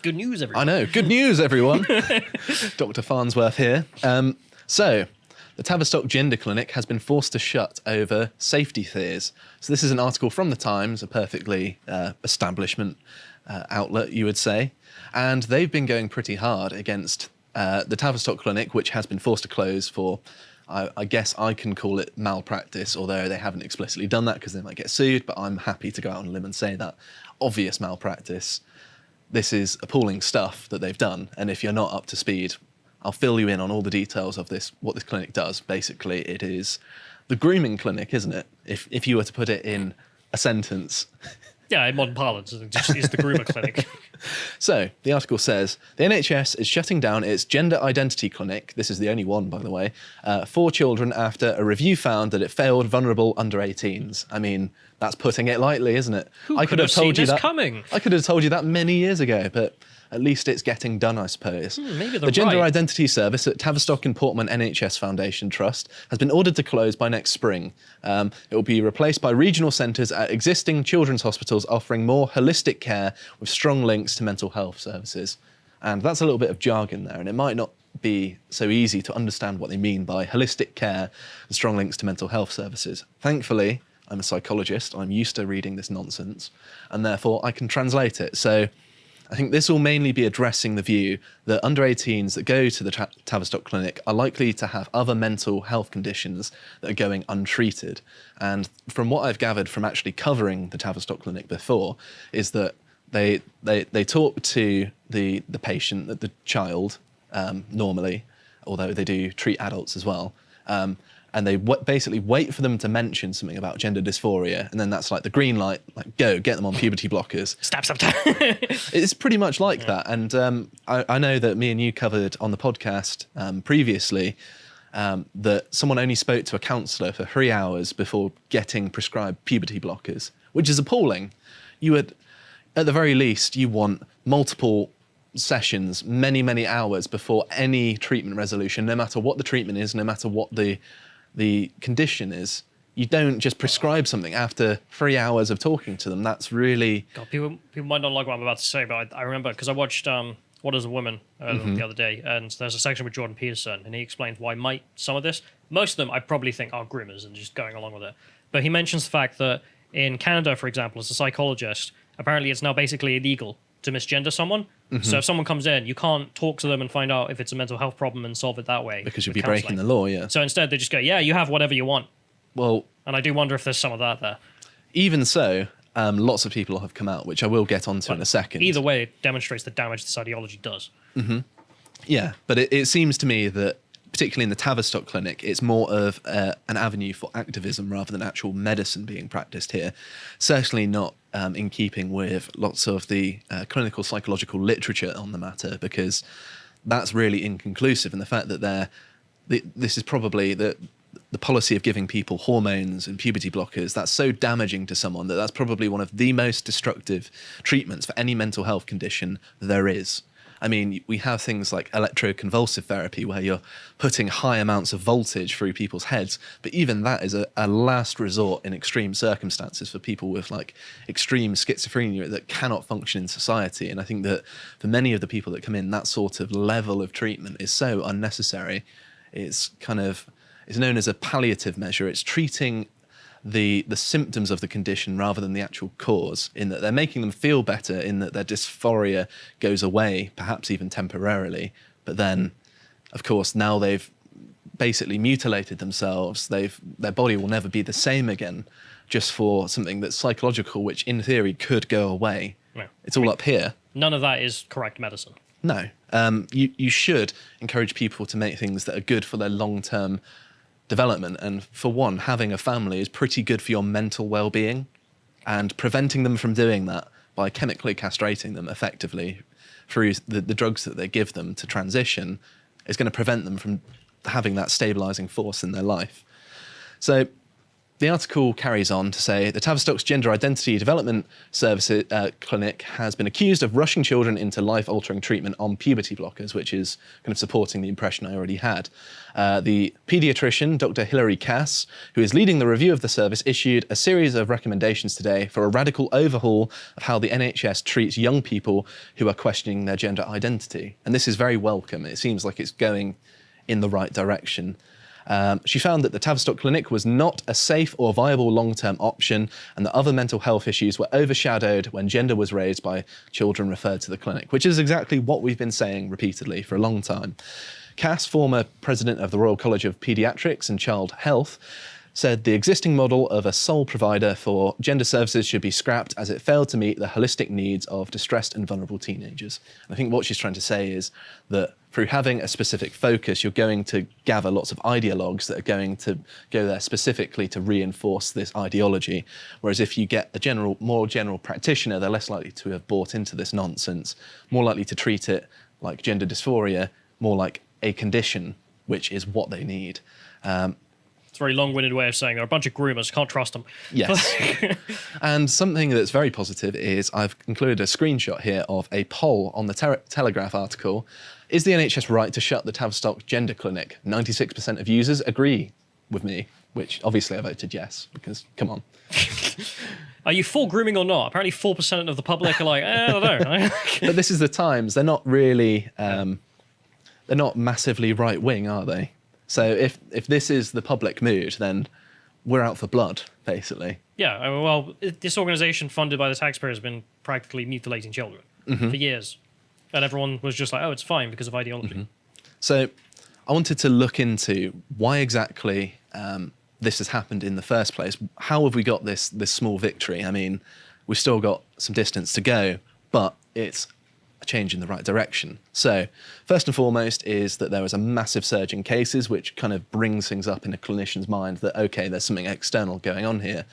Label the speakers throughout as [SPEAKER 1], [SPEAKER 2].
[SPEAKER 1] Good news, everyone.
[SPEAKER 2] I know. Good news, everyone. Dr. Farnsworth here. So, the Tavistock Gender Clinic has been forced to shut over safety fears. So this is an article from The Times, a perfectly establishment outlet, you would say. And they've been going pretty hard against the Tavistock Clinic, which has been forced to close for, I guess I can call it malpractice, although they haven't explicitly done that because they might get sued, but I'm happy to go out on a limb and say that. Obvious malpractice. This is appalling stuff that they've done, and if you're not up to speed, I'll fill you in on all the details of this, what this clinic does. Basically, it is the grooming clinic, isn't it? If you were to put it in a sentence.
[SPEAKER 1] Yeah, in modern parlance, it just is the groomer clinic.
[SPEAKER 2] So, the article says, the NHS is shutting down its gender identity clinic, this is the only one, by the way, for children after a review found that it failed vulnerable under 18s. I mean, that's putting it lightly, isn't it?
[SPEAKER 1] I could have told you that coming.
[SPEAKER 2] I could have told you that many years ago, but at least it's getting done, I suppose.
[SPEAKER 1] Maybe
[SPEAKER 2] the Gender Identity Service at Tavistock and Portman NHS Foundation Trust has been ordered to close by next spring. It will be replaced by regional centres at existing children's hospitals offering more holistic care with strong links to mental health services. And that's a little bit of jargon there, and it might not be so easy to understand what they mean by holistic care and strong links to mental health services. Thankfully, I'm a psychologist, I'm used to reading this nonsense, and therefore I can translate it. So I think this will mainly be addressing the view that under 18s that go to the Tavistock Clinic are likely to have other mental health conditions that are going untreated. And from what I've gathered from actually covering the Tavistock Clinic before, is that they talk to the patient, the child, normally, although they do treat adults as well. And they basically wait for them to mention something about gender dysphoria, and then that's like the green light, like go, get them on puberty blockers.
[SPEAKER 1] Stab.
[SPEAKER 2] It's pretty much like that. And I know that me and you covered on the podcast previously that someone only spoke to a counsellor for 3 hours before getting prescribed puberty blockers, which is appalling. You would, at the very least, you want multiple sessions, many, many hours before any treatment resolution, no matter what the treatment is, no matter what the condition is. You don't just prescribe something after 3 hours of talking to them. That's really...
[SPEAKER 1] God, people might not like what I'm about to say, but I remember, because I watched What Is a Woman the other day, and there's a section with Jordan Peterson, and he explains why some of this, most of them I probably think are groomers and just going along with it. But he mentions the fact that in Canada, for example, as a psychologist, apparently it's now basically illegal to misgender someone. So if someone comes in, you can't talk to them and find out if it's a mental health problem and solve it that way.
[SPEAKER 2] Because you'd be breaking the law, yeah.
[SPEAKER 1] So instead they just go, yeah, you have whatever you want.
[SPEAKER 2] Well...
[SPEAKER 1] And I do wonder if there's some of that there.
[SPEAKER 2] Even so, lots of people have come out, which I will get onto in a second.
[SPEAKER 1] Either way, it demonstrates the damage this ideology does.
[SPEAKER 2] Yeah, but it seems to me that, particularly in the Tavistock Clinic, it's more of an avenue for activism rather than actual medicine being practiced here. Certainly not in keeping with lots of the clinical psychological literature on the matter, because that's really inconclusive. And the fact that this is probably the policy of giving people hormones and puberty blockers, that's so damaging to someone that that's probably one of the most destructive treatments for any mental health condition there is. I mean, we have things like electroconvulsive therapy where you're putting high amounts of voltage through people's heads, but even that is a last resort in extreme circumstances for people with like extreme schizophrenia that cannot function in society. And I think that for many of the people that come in, that sort of level of treatment is so unnecessary. It's known as a palliative measure. It's treating the symptoms of the condition rather than the actual cause, in that they're making them feel better, in that their dysphoria goes away, perhaps even temporarily. But then, of course, now they've basically mutilated themselves. Their body will never be the same again, just for something that's psychological, which in theory could go away.
[SPEAKER 1] No.
[SPEAKER 2] It's all up here.
[SPEAKER 1] None of that is correct medicine.
[SPEAKER 2] No. You should encourage people to make things that are good for their long-term development, and for one, having a family is pretty good for your mental well-being, and preventing them from doing that by chemically castrating them effectively through the drugs that they give them to transition is going to prevent them from having that stabilizing force in their life. So the article carries on to say the Tavistock's Gender Identity Development Services Clinic has been accused of rushing children into life-altering treatment on puberty blockers, which is kind of supporting the impression I already had. The paediatrician, Dr. Hilary Cass, who is leading the review of the service, issued a series of recommendations today for a radical overhaul of how the NHS treats young people who are questioning their gender identity. And this is very welcome. It seems like it's going in the right direction. She found that the Tavistock Clinic was not a safe or viable long-term option, and that other mental health issues were overshadowed when gender was raised by children referred to the clinic, which is exactly what we've been saying repeatedly for a long time. Cass, former president of the Royal College of Paediatrics and Child Health, said the existing model of a sole provider for gender services should be scrapped as it failed to meet the holistic needs of distressed and vulnerable teenagers. And I think what she's trying to say is that through having a specific focus, you're going to gather lots of ideologues that are going to go there specifically to reinforce this ideology. Whereas if you get a more general practitioner, they're less likely to have bought into this nonsense, more likely to treat it like gender dysphoria, more like a condition, which is what they need.
[SPEAKER 1] It's a very long-winded way of saying they're a bunch of groomers, can't trust them.
[SPEAKER 2] Yes. And something that's very positive is I've included a screenshot here of a poll on the Telegraph article. Is the NHS right to shut the Tavistock Gender Clinic? 96% of users agree with me, which obviously I voted yes, because come on.
[SPEAKER 1] Are you for grooming or not? Apparently 4% of the public are like, I don't know.
[SPEAKER 2] But this is the Times. They're not really, they're not massively right-wing, are they? So if this is the public mood, then we're out for blood, basically.
[SPEAKER 1] Yeah, I mean, well, this organisation funded by the taxpayers has been practically mutilating children for years. And everyone was just like, oh, it's fine because of ideology.
[SPEAKER 2] So I wanted to look into why exactly this has happened in the first place. How have we got this small victory? I mean, we've still got some distance to go, but it's a change in the right direction. So first and foremost is that there was a massive surge in cases, which kind of brings things up in a clinician's mind that, okay, there's something external going on here.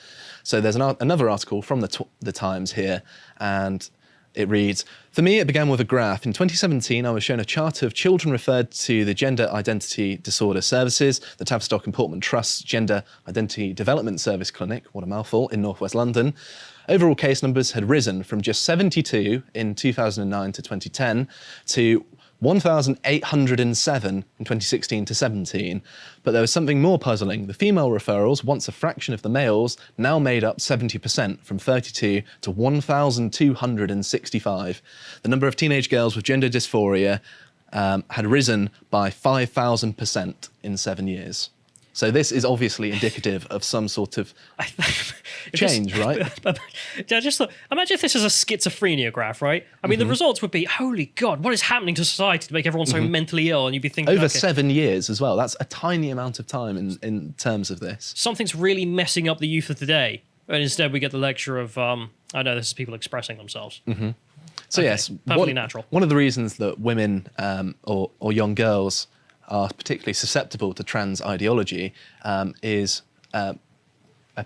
[SPEAKER 2] So there's another article from the Times here, and it reads, for me, it began with a graph. In 2017, I was shown a chart of children referred to the Gender Identity Disorder Services, the Tavistock and Portman Trust's Gender Identity Development Service Clinic, what a mouthful, in northwest London. Overall case numbers had risen from just 72 in 2009 to 2010 to 1,807 in 2016 to 17. But there was something more puzzling. The female referrals, once a fraction of the males, now made up 70%, from 32 to 1,265. The number of teenage girls with gender dysphoria had risen by 5,000% in 7 years. So this is obviously indicative of some sort of change, right?
[SPEAKER 1] I just thought, imagine if this is a schizophrenia graph, right? I mean, the results would be, holy God, what is happening to society to make everyone so mentally ill? And you'd be thinking...
[SPEAKER 2] Over
[SPEAKER 1] okay,
[SPEAKER 2] 7 years as well. That's a tiny amount of time in terms of this.
[SPEAKER 1] something's really messing up the youth of today. And instead we get the lecture of, I know this is people expressing themselves.
[SPEAKER 2] So yes,
[SPEAKER 1] perfectly natural.
[SPEAKER 2] One of the reasons that women or young girls are particularly susceptible to trans ideology is a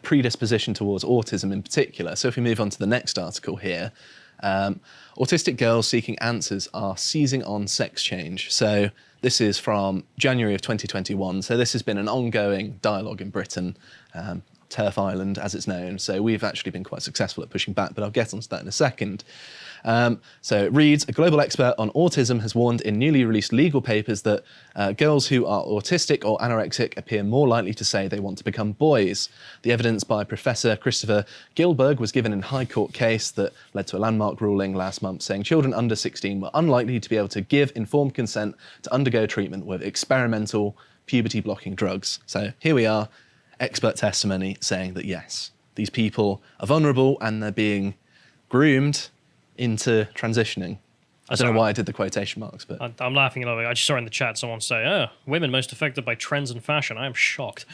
[SPEAKER 2] predisposition towards autism in particular. So if we move on to the next article here, autistic girls seeking answers are seizing on sex change. So this is from January of 2021. So this has been an ongoing dialogue in Britain, Turf Island as it's known. So we've actually been quite successful at pushing back, but I'll get onto that in a second. So it reads, a global expert on autism has warned in newly released legal papers that girls who are autistic or anorexic appear more likely to say they want to become boys. The evidence by Professor Christopher Gilberg was given in a High Court case that led to a landmark ruling last month saying children under 16 were unlikely to be able to give informed consent to undergo treatment with experimental puberty-blocking drugs. So here we are, expert testimony saying that yes, these people are vulnerable and they're being groomed into transitioning. I don't know why I did the quotation marks, but...
[SPEAKER 1] I'm laughing a little bit. I just saw in the chat someone say, oh, women most affected by trends and fashion. I am shocked.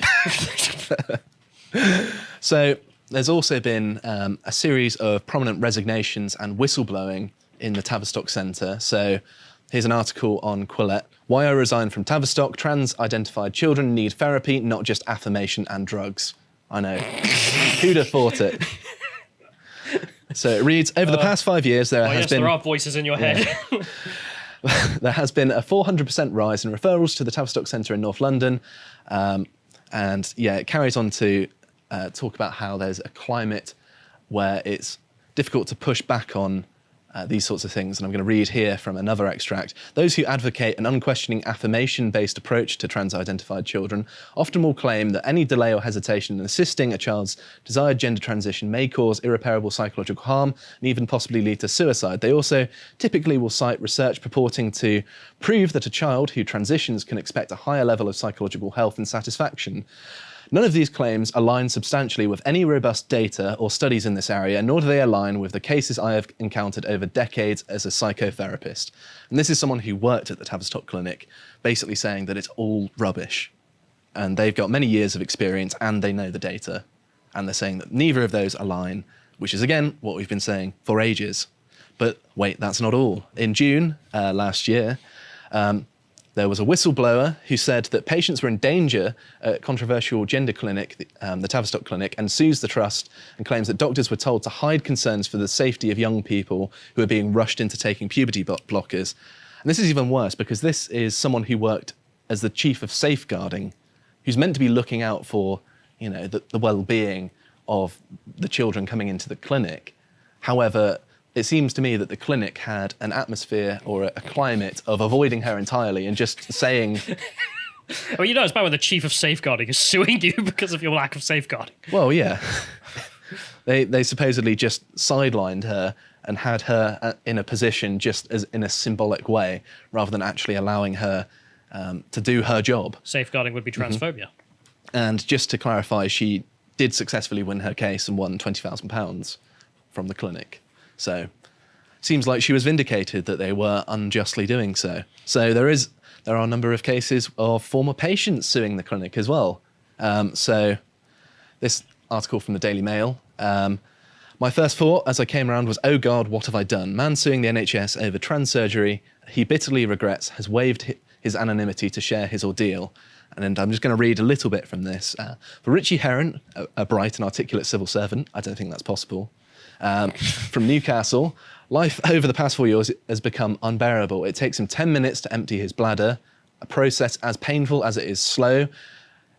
[SPEAKER 2] So there's also been a series of prominent resignations and whistleblowing in the Tavistock Centre. So here's an article on Quillette. Why I resigned from Tavistock. Trans-identified children need therapy, not just affirmation and drugs. I know. Who'd have thought it? So it reads, over the past 5 years, there
[SPEAKER 1] there are voices in your head.
[SPEAKER 2] There has been a 400% rise in referrals to the Tavistock Centre in North London. And yeah, it carries on to talk about how there's a climate where it's difficult to push back on these sorts of things. And I'm going to read here from another extract. Those who advocate an unquestioning affirmation-based approach to trans-identified children often will claim that any delay or hesitation in assisting a child's desired gender transition may cause irreparable psychological harm and even possibly lead to suicide. They also typically will cite research purporting to prove that a child who transitions can expect a higher level of psychological health and satisfaction. None of these claims align substantially with any robust data or studies in this area, nor do they align with the cases I have encountered over decades as a psychotherapist. And this is someone who worked at the Tavistock Clinic, basically saying that it's all rubbish. And they've got many years of experience and they know the data. And they're saying that neither of those align, which is, again, what we've been saying for ages. But wait, that's not all. In June last year, there was a whistleblower who said that patients were in danger at controversial gender clinic, the Tavistock Clinic, and sues the trust and claims that doctors were told to hide concerns for the safety of young people who are being rushed into taking puberty blockers. And this is even worse because this is someone who worked as the chief of safeguarding, who's meant to be looking out for, the well-being of the children coming into the clinic. However, it seems to me that the clinic had an atmosphere or a climate of avoiding her entirely and just saying...
[SPEAKER 1] Well, it's bad when the chief of safeguarding is suing you because of your lack of safeguarding.
[SPEAKER 2] Well, yeah. They supposedly just sidelined her and had her in a position just as in a symbolic way rather than actually allowing her to do her job.
[SPEAKER 1] Safeguarding would be transphobia.
[SPEAKER 2] And just to clarify, she did successfully win her case and won £20,000 from the clinic. So seems like she was vindicated that they were unjustly doing so. So there are a number of cases of former patients suing the clinic as well. So this article from the Daily Mail. My first thought as I came around was, oh God, what have I done? Man suing the NHS over trans surgery he bitterly regrets has waived his anonymity to share his ordeal. And I'm just going to read a little bit from this. For Richie Heron, a bright and articulate civil servant, I don't think that's possible. From Newcastle, life over the past 4 years has become unbearable. It takes him 10 minutes to empty his bladder, a process as painful as it is slow.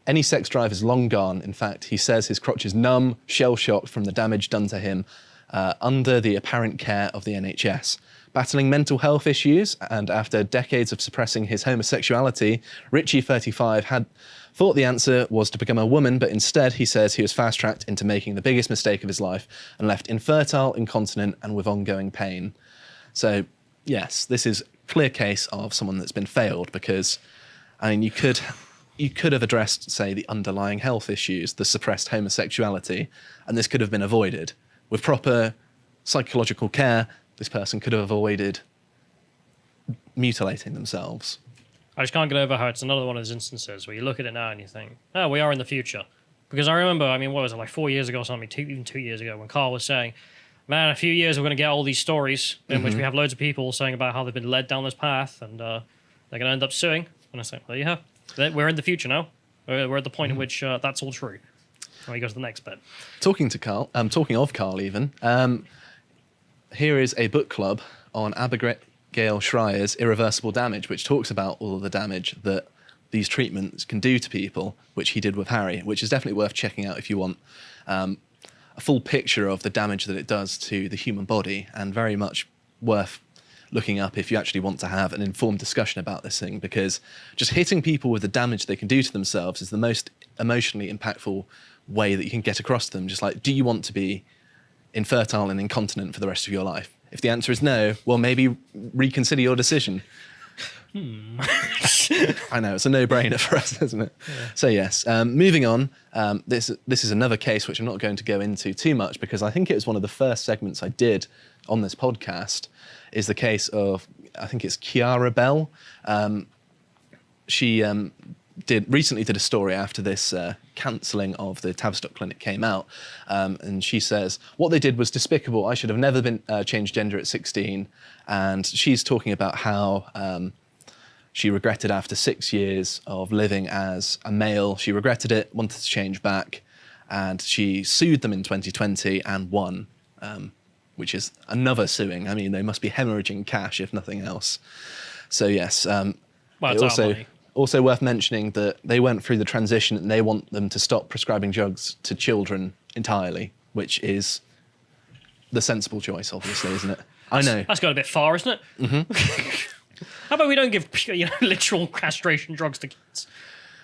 [SPEAKER 2] Any sex drive is long gone. In fact, he says his crotch is numb, shell-shocked from the damage done to him under the apparent care of the NHS. Battling mental health issues, and after decades of suppressing his homosexuality, Richie, 35, had thought the answer was to become a woman, but instead he says he was fast-tracked into making the biggest mistake of his life and left infertile, incontinent, and with ongoing pain. So, yes, this is a clear case of someone that's been failed because, you could have addressed, say, the underlying health issues, the suppressed homosexuality, and this could have been avoided. With proper psychological care, this person could have avoided mutilating themselves.
[SPEAKER 1] I just can't get over how it's another one of those instances where you look at it now and you think, oh, we are in the future. Because I remember, what was it, like 4 years ago or something, even 2 years ago, when Carl was saying, man, in a few years we're going to get all these stories in which we have loads of people saying about how they've been led down this path and they're going to end up suing. And I say, well, yeah, we're in the future now. We're at the point in which that's all true. And we go to the next bit.
[SPEAKER 2] Talking of Carl even, here is a book club on Abigail Shrier's Irreversible Damage, which talks about all of the damage that these treatments can do to people, which he did with Harry, which is definitely worth checking out if you want a full picture of the damage that it does to the human body, and very much worth looking up if you actually want to have an informed discussion about this thing, because just hitting people with the damage they can do to themselves is the most emotionally impactful way that you can get across to them. Just like, do you want to be infertile and incontinent for the rest of your life? If the answer is no, well, maybe reconsider your decision. I know, it's a no-brainer for us, isn't it? Yeah. So yes, moving on, this is another case which I'm not going to go into too much because I think it was one of the first segments I did on this podcast, is the case of, I think it's Chiara Bell. She recently did a story after this cancelling of the Tavistock Clinic came out, and she says, what they did was despicable. I should have never been changed gender at 16. And she's talking about how she regretted after 6 years of living as a male, she regretted it, wanted to change back, and she sued them in 2020 and won, which is another suing. They must be hemorrhaging cash, if nothing else. So yes,
[SPEAKER 1] well, it's our money.
[SPEAKER 2] Also worth mentioning that they went through the transition and they want them to stop prescribing drugs to children entirely, which is the sensible choice, obviously, isn't it? I know.
[SPEAKER 1] That's gone a bit far, isn't it? Mm-hmm. How about we don't give literal castration drugs to kids?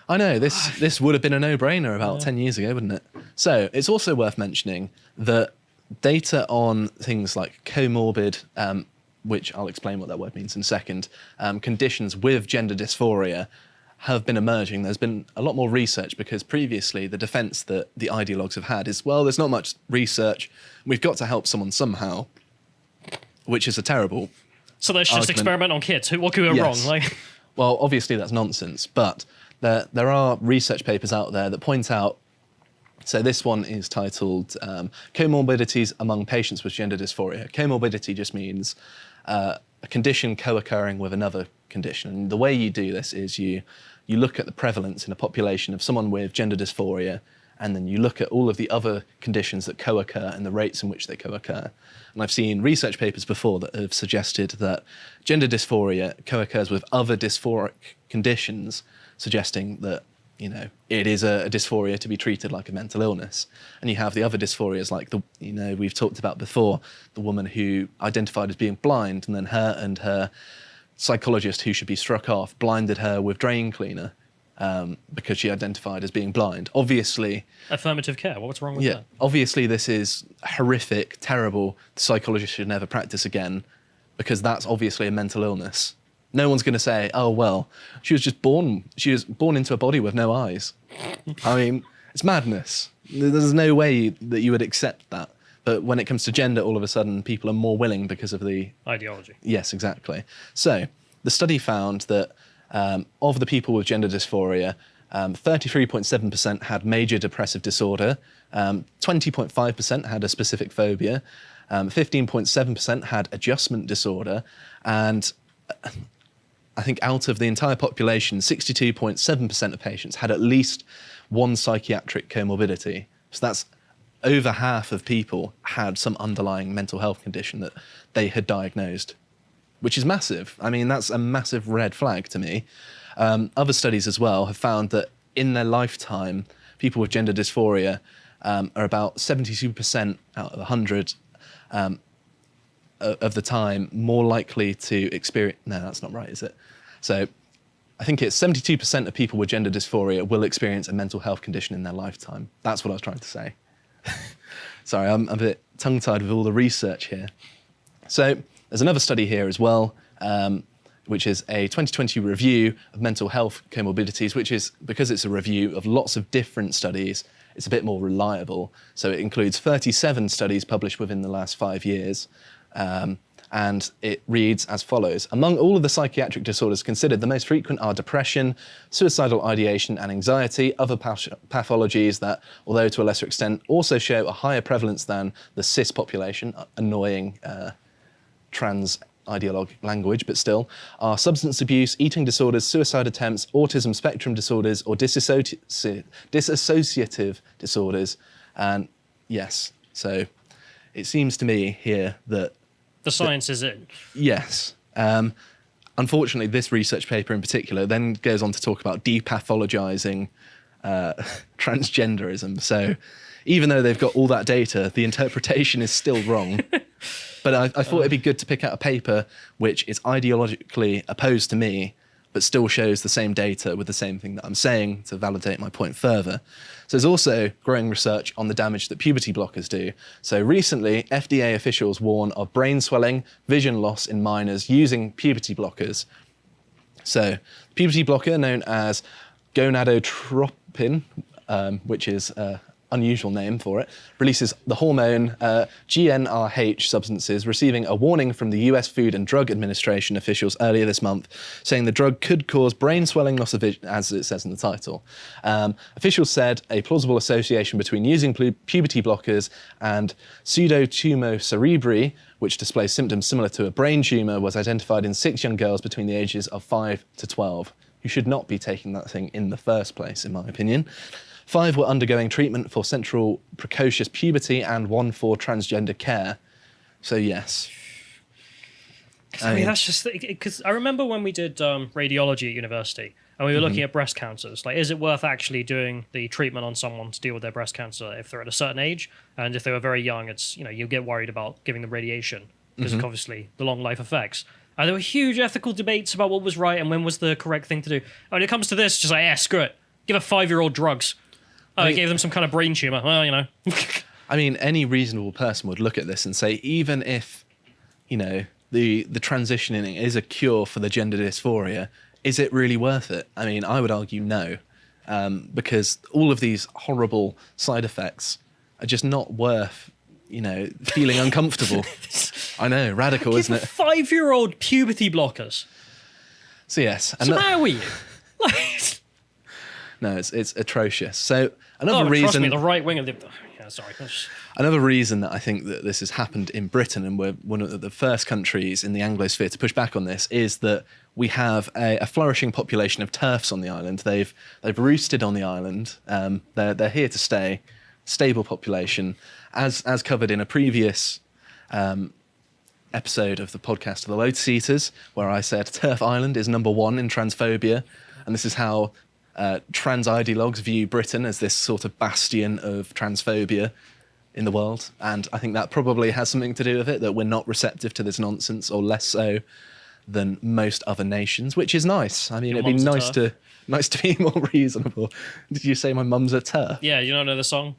[SPEAKER 2] I know, this would have been a no-brainer about 10 years ago, wouldn't it? So it's also worth mentioning that data on things like comorbid, which I'll explain what that word means in a second, conditions with gender dysphoria have been emerging. There's been a lot more research because previously the defence that the ideologues have had is, well, there's not much research. We've got to help someone somehow, which is a terrible
[SPEAKER 1] So let's just
[SPEAKER 2] argument.
[SPEAKER 1] experiment on kids. What could go
[SPEAKER 2] Yes.
[SPEAKER 1] wrong? Like,
[SPEAKER 2] Well, obviously that's nonsense, but there are research papers out there that point out. So this one is titled Comorbidities Among Patients with Gender Dysphoria. Comorbidity just means a condition co-occurring with another condition. And the way you do this is you look at the prevalence in a population of someone with gender dysphoria, and then you look at all of the other conditions that co-occur and the rates in which they co-occur. And I've seen research papers before that have suggested that gender dysphoria co-occurs with other dysphoric conditions, suggesting that, it is a dysphoria to be treated like a mental illness. And you have the other dysphorias like we've talked about before, the woman who identified as being blind, and then her and her psychologist who should be struck off blinded her with drain cleaner because she identified as being blind. Obviously,
[SPEAKER 1] affirmative care. What's wrong with that?
[SPEAKER 2] obviously this is horrific, terrible. The psychologist should never practice again because that's obviously a mental illness. No one's going to say, oh, well, she was born into a body with no eyes. I mean, it's madness. There's no way that you would accept that. But when it comes to gender, all of a sudden, people are more willing because of the
[SPEAKER 1] Ideology.
[SPEAKER 2] Yes, exactly. So the study found that of the people with gender dysphoria, 33.7% had major depressive disorder, 20.5% had a specific phobia, 15.7% had adjustment disorder, and I think out of the entire population, 62.7% of patients had at least one psychiatric comorbidity. So that's over half of people had some underlying mental health condition that they had diagnosed, which is massive. I mean, that's a massive red flag to me. Other studies as well have found that in their lifetime, people with gender dysphoria are about 72% out of 100 of the time more likely to experience... No, that's not right, is it? So I think it's 72% of people with gender dysphoria will experience a mental health condition in their lifetime. That's what I was trying to say. Sorry, I'm a bit tongue-tied with all the research here. So there's another study here as well, which is a 2020 review of mental health comorbidities, which is, because it's a review of lots of different studies, it's a bit more reliable. So it includes 37 studies published within the last 5 years. And it reads as follows. Among all of the psychiatric disorders considered, the most frequent are depression, suicidal ideation and anxiety, other pathologies that, although to a lesser extent, also show a higher prevalence than the cis population, annoying trans ideologue language, but still, are substance abuse, eating disorders, suicide attempts, autism spectrum disorders, or dissociative disorders. And yes, so it seems to me here that
[SPEAKER 1] The science is in.
[SPEAKER 2] yes. Unfortunately, this research paper in particular then goes on to talk about depathologizing transgenderism. So even though they've got all that data, the interpretation is still wrong. But I thought it'd be good to pick out a paper which is ideologically opposed to me, but still shows the same data with the same thing that I'm saying to validate my point further. So there's also growing research on the damage that puberty blockers do. So recently, FDA officials warn of brain swelling, vision loss in minors using puberty blockers. So puberty blocker, known as gonadotropin, which is unusual name for it, releases the hormone GnRH substances, receiving a warning from the US Food and Drug Administration officials earlier this month, saying the drug could cause brain swelling, loss of vision, as it says in the title. Officials said a plausible association between using puberty blockers and pseudotumor cerebri, which displays symptoms similar to a brain tumor, was identified in 6 young girls between the ages of 5 to 12, who should not be taking that thing in the first place, in my opinion. 5 were undergoing treatment for central precocious puberty and 1 for transgender care. So, yes.
[SPEAKER 1] I mean, that's just... Because I remember when we did radiology at university, and we were looking at breast cancers. Like, is it worth actually doing the treatment on someone to deal with their breast cancer if they're at a certain age? And if they were very young, it's, you get worried about giving them radiation because of obviously the long life effects. And there were huge ethical debates about what was right and when was the correct thing to do. And when it comes to this, just like, yeah, screw it. Give a 5-year-old drugs. I gave them some kind of brain tumor. Well,
[SPEAKER 2] I mean, any reasonable person would look at this and say, even if, the transitioning is a cure for the gender dysphoria, is it really worth it? I mean, I would argue no, because all of these horrible side effects are just not worth, feeling uncomfortable. I know, radical, isn't it?
[SPEAKER 1] 5-year-old puberty blockers.
[SPEAKER 2] So yes.
[SPEAKER 1] What's the matter with you?
[SPEAKER 2] No, it's atrocious. So another reason...
[SPEAKER 1] Trust me, the right wing of the... Yeah, sorry.
[SPEAKER 2] Another reason that I think that this has happened in Britain, and we're one of the first countries in the Anglosphere to push back on this, is that we have a flourishing population of TERFs on the island. They've roosted on the island. They're here to stay. Stable population, as covered in a previous episode of the podcast of the Lotus Eaters, where I said TERF Island is number 1 in transphobia, and this is how trans ideologues view Britain, as this sort of bastion of transphobia in the world. And I think that probably has something to do with it, that we're not receptive to this nonsense, or less so than most other nations, which is nice. I mean, it'd be nice to be more reasonable. Did you say my mum's a TERF?
[SPEAKER 1] Yeah, you don't know the song?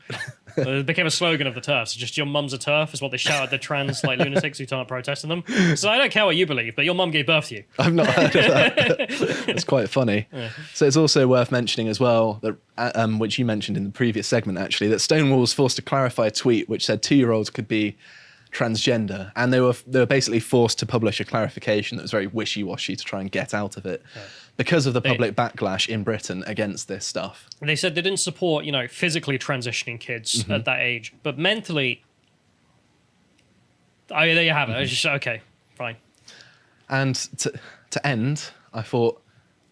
[SPEAKER 1] It became a slogan of the TERFs. Just, your mum's a TERF is what they shout at the trans lunatics who turn up protesting them. So I don't care what you believe, but your mum gave birth to you.
[SPEAKER 2] I've not heard of that. That's quite funny. Yeah. So it's also worth mentioning as well, that which you mentioned in the previous segment actually, that Stonewall was forced to clarify a tweet which said 2-year-olds could be transgender, and they were basically forced to publish a clarification that was very wishy-washy to try and get out of it, because of the public backlash in Britain against this stuff.
[SPEAKER 1] They said they didn't support, physically transitioning kids at that age, but mentally, there you have it. It's just, okay, fine.
[SPEAKER 2] And to end, I thought,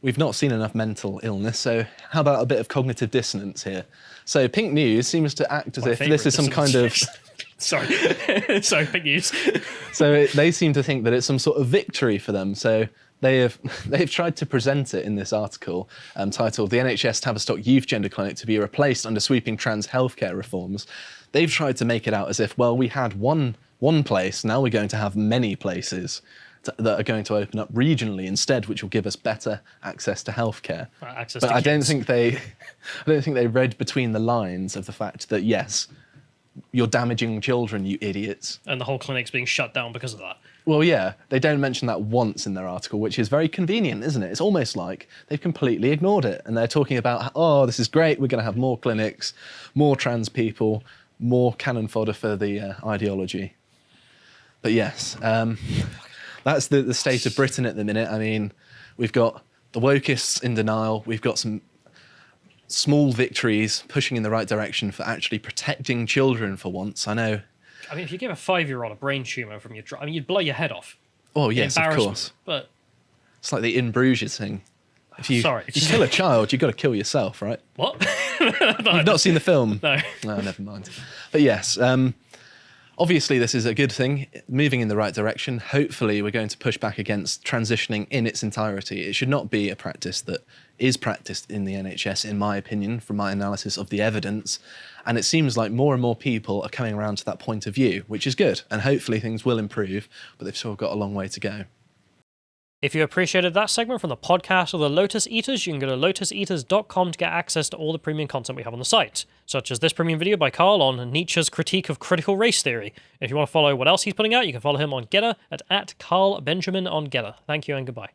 [SPEAKER 2] we've not seen enough mental illness, so how about a bit of cognitive dissonance here? So Pink News seems to act as if this is some kind of...
[SPEAKER 1] Sorry, Pink News.
[SPEAKER 2] So they seem to think that it's some sort of victory for them. So they've tried to present it in this article titled "The NHS Tavistock Youth Gender Clinic to be replaced under sweeping trans healthcare reforms." They've tried to make it out as if, well, we had one place, now we're going to have many places that are going to open up regionally instead, which will give us better access to healthcare. But I don't think they read between the lines of the fact that, yes, you're damaging children, you idiots. And the whole clinic's being shut down because of that. Well, yeah, they don't mention that once in their article, which is very convenient, isn't it? It's almost like they've completely ignored it. And they're talking about, oh, this is great, we're going to have more clinics, more trans people, more cannon fodder for the ideology. But yes, that's the state of Britain at the minute. I mean, we've got the wokeists in denial, we've got some small victories pushing in the right direction for actually protecting children for once. I know. I mean, if you give a 5-year-old a brain tumour from your drug, I mean, you'd blow your head off. Oh, yes, of course. But it's like the In Bruges thing. If you kill a child, you've got to kill yourself, right? What? You've not seen the film? No. No, never mind. But yes, obviously this is a good thing, moving in the right direction. Hopefully we're going to push back against transitioning in its entirety. It should not be a practice that is practiced in the NHS, in my opinion, from my analysis of the evidence. And it seems like more and more people are coming around to that point of view, which is good. And hopefully things will improve, but they've still got a long way to go. If you appreciated that segment from the podcast of the Lotus Eaters, you can go to lotuseaters.com to get access to all the premium content we have on the site, such as this premium video by Carl on Nietzsche's critique of critical race theory. If you want to follow what else he's putting out, you can follow him on Getter at @CarlBenjamin on Getter. Thank you and goodbye.